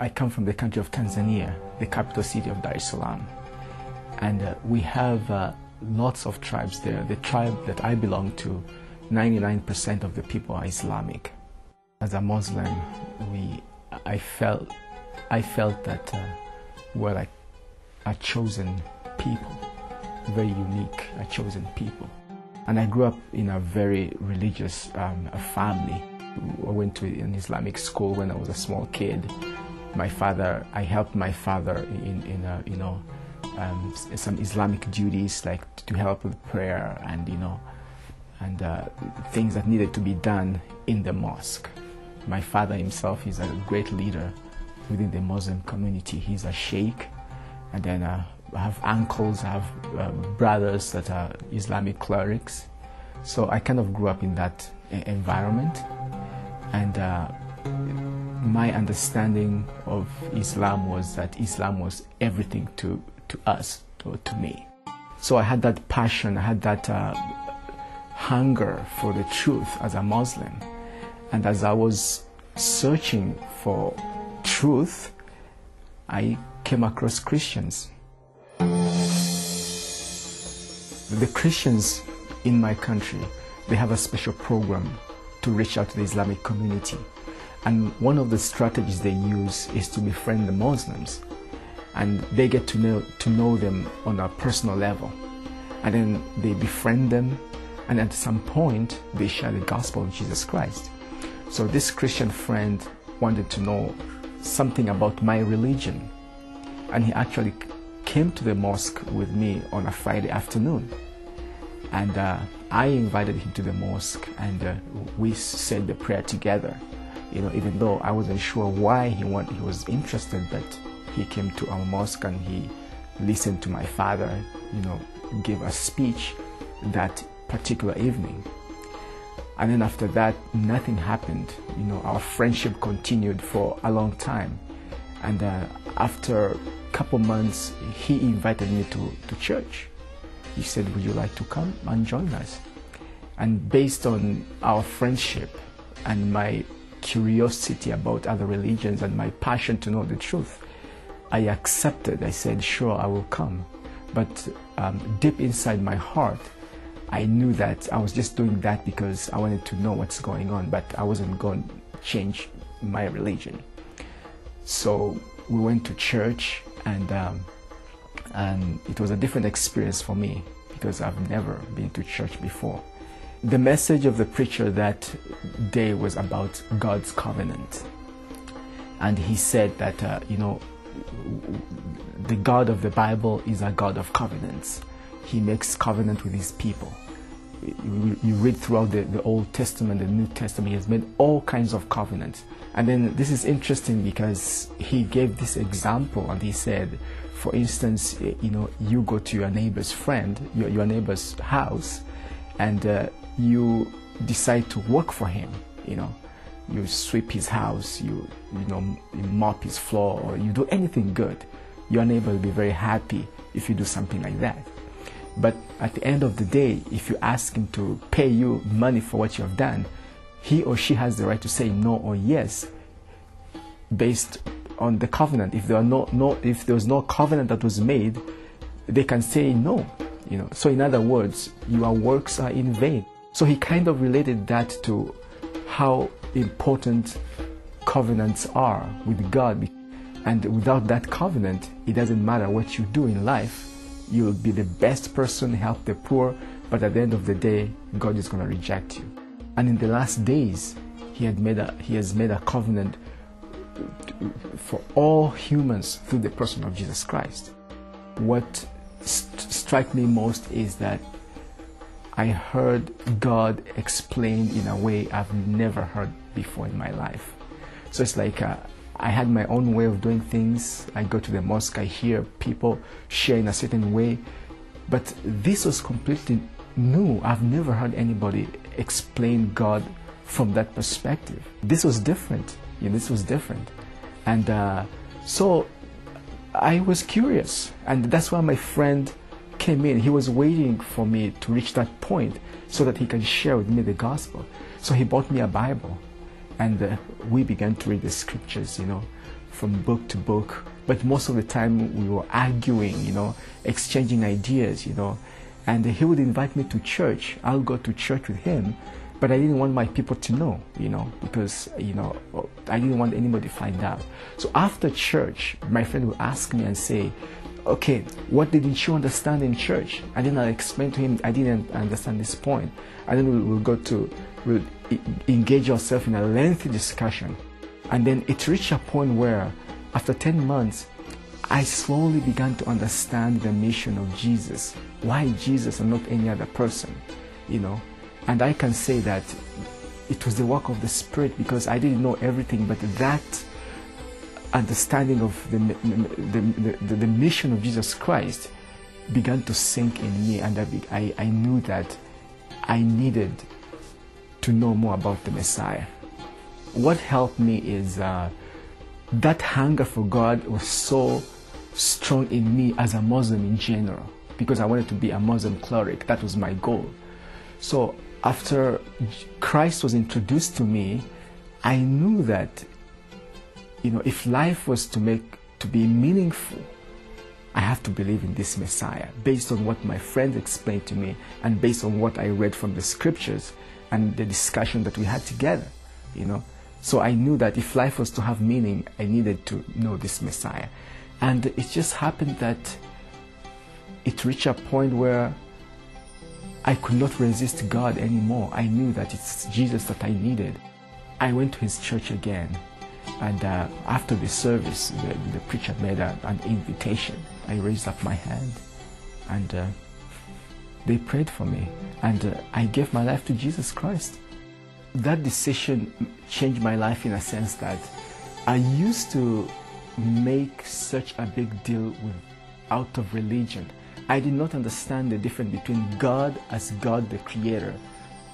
I come from the country of Tanzania, the capital city of Dar es Salaam. And we have lots of tribes there. The tribe that I belong to, 99% of the people are Islamic. As a Muslim, I felt that we're like a chosen people, very unique, a chosen people. And I grew up in a very religious family. I went to an Islamic school when I was a small kid. I helped my father in some Islamic duties, like to help with prayer and things that needed to be done in the mosque. My father himself is a great leader within the Muslim community. He's a sheikh, and then I have uncles, I have brothers that are Islamic clerics. So I kind of grew up in that environment, and my understanding of Islam was that Islam was everything to us, to me. So I had that passion, I had that hunger for the truth as a Muslim. And as I was searching for truth, I came across Christians. The Christians in my country, they have a special program to reach out to the Islamic community. And one of the strategies they use is to befriend the Muslims. And they get to know them on a personal level. And then they befriend them, and at some point, they share the gospel of Jesus Christ. So this Christian friend wanted to know something about my religion. And he actually came to the mosque with me on a Friday afternoon. And I invited him to the mosque, and we said the prayer together. Even though I wasn't sure why he was interested, but he came to our mosque and he listened to my father, give a speech that particular evening. And then after that, nothing happened. Our friendship continued for a long time. And after a couple months, he invited me to church. He said, "Would you like to come and join us?" And based on our friendship and my curiosity about other religions and my passion to know the truth, I accepted. I said, "Sure, I will come." But deep inside my heart, I knew that I was just doing that because I wanted to know what's going on, but I wasn't going to change my religion. So we went to church, and it was a different experience for me because I've never been to church before. The message of the preacher that day was about God's covenant. And he said that, the God of the Bible is a God of covenants. He makes covenant with his people. You read throughout the Old Testament, the New Testament, he has made all kinds of covenants. And then this is interesting because he gave this example, and he said, for instance, you go to your neighbor's friend, your neighbor's house, and you decide to work for him. You sweep his house, you mop his floor, or you do anything good. Your neighbor will be very happy if you do something like that. But at the end of the day, if you ask him to pay you money for what you have done, he or she has the right to say no or yes based on the covenant. If there was no covenant that was made, they can say no. So in other words, your works are in vain. So he kind of related that to how important covenants are with God. And without that covenant, it doesn't matter what you do in life. You'll be the best person, help the poor, but at the end of the day, God is going to reject you. And in the last days, he has made a covenant for all humans through the person of Jesus Christ. What struck me most is that I heard God explained in a way I've never heard before in my life. So it's like I had my own way of doing things. I go to the mosque, I hear people share in a certain way, but this was completely new. I've never heard anybody explain God from that perspective. This was different. This was different. And so I was curious, and that's why my friend came in. He was waiting for me to reach that point so that he can share with me the gospel. So he bought me a Bible, and we began to read the scriptures, from book to book, but most of the time we were arguing, exchanging ideas, and he would invite me to church. I'll go to church with him, but I didn't want my people to know, because, I didn't want anybody to find out. So after church, my friend would ask me and say, okay, what didn't you understand in church? And then I'll explain to him, I didn't understand this point. And then we'll engage ourselves in a lengthy discussion. And then it reached a point where, after 10 months, I slowly began to understand the mission of Jesus. Why Jesus and not any other person, And I can say that it was the work of the Spirit, because I didn't know everything, but that understanding of the mission of Jesus Christ began to sink in me, and I knew that I needed to know more about the Messiah. What helped me is that hunger for God was so strong in me as a Muslim in general, because I wanted to be a Muslim cleric. That was my goal. So after Christ was introduced to me, I knew that, if life was to be meaningful, I have to believe in this Messiah, based on what my friends explained to me and based on what I read from the scriptures and the discussion that we had together, So I knew that if life was to have meaning, I needed to know this Messiah. And it just happened that it reached a point where I could not resist God anymore. I knew that it's Jesus that I needed. I went to his church again. And after the service, the preacher made an invitation. I raised up my hand, and they prayed for me. And I gave my life to Jesus Christ. That decision changed my life in a sense that I used to make such a big deal out of religion. I did not understand the difference between God as God the Creator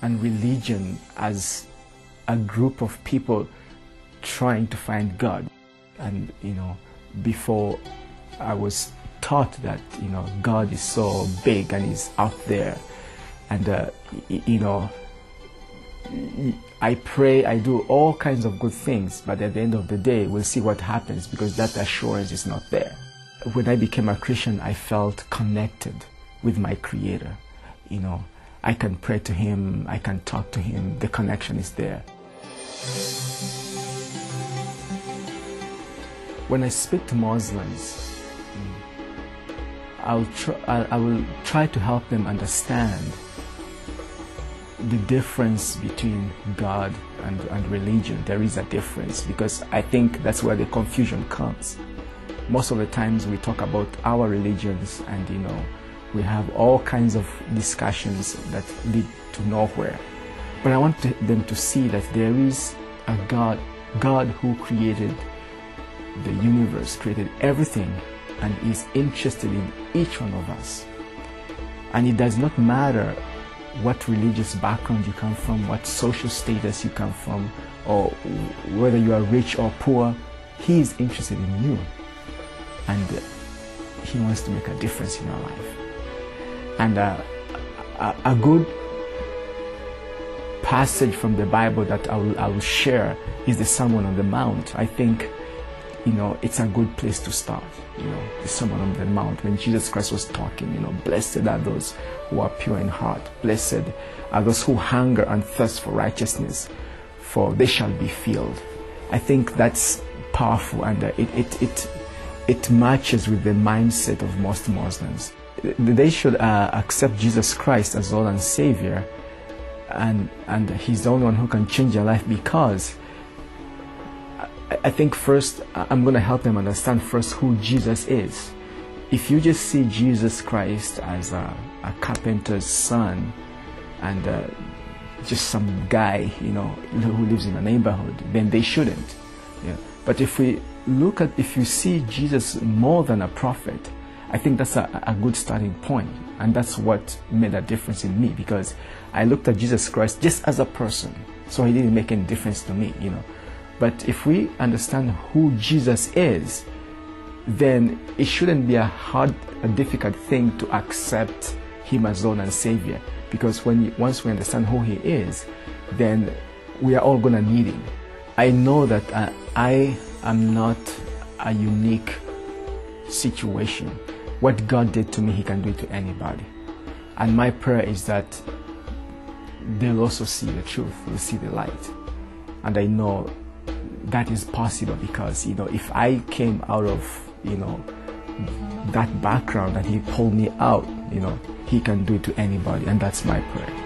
and religion as a group of people trying to find God. And before I was taught that God is so big and He's out there, and I pray, I do all kinds of good things, but at the end of the day, we'll see what happens, because that assurance is not there. When I became a Christian, I felt connected with my Creator. I can pray to Him, I can talk to Him, the connection is there. When I speak to Muslims, I will try to help them understand the difference between God and religion. There is a difference, because I think that's where the confusion comes. Most of the times we talk about our religions, and we have all kinds of discussions that lead to nowhere. But I want them to see that there is a God who created the universe, created everything, and is interested in each one of us. And it does not matter what religious background you come from, what social status you come from, or whether you are rich or poor. He is interested in you, and He wants to make a difference in your life. And a good passage from the Bible that I will share is the Sermon on the Mount. I think it's a good place to start. The Sermon on the Mount, when Jesus Christ was talking, blessed are those who are pure in heart. Blessed are those who hunger and thirst for righteousness, for they shall be filled. I think that's powerful, and it matches with the mindset of most Muslims. They should accept Jesus Christ as Lord and Savior, and He's the only one who can change their life, because I think first, I'm going to help them understand first who Jesus is. If you just see Jesus Christ as a carpenter's son and just some guy, who lives in a neighborhood, then they shouldn't. Yeah. But if you see Jesus more than a prophet, I think that's a good starting point. And that's what made a difference in me, because I looked at Jesus Christ just as a person. So He didn't make any difference to me, But if we understand who Jesus is, then it shouldn't be a difficult thing to accept Him as Lord and Savior. Because once we understand who He is, then we are all going to need Him. I know that I am not a unique situation. What God did to me, He can do it to anybody. And my prayer is that they'll also see the truth, they'll see the light. And I know that is possible because, if I came out of, that background and He pulled me out, He can do it to anybody. And that's my prayer.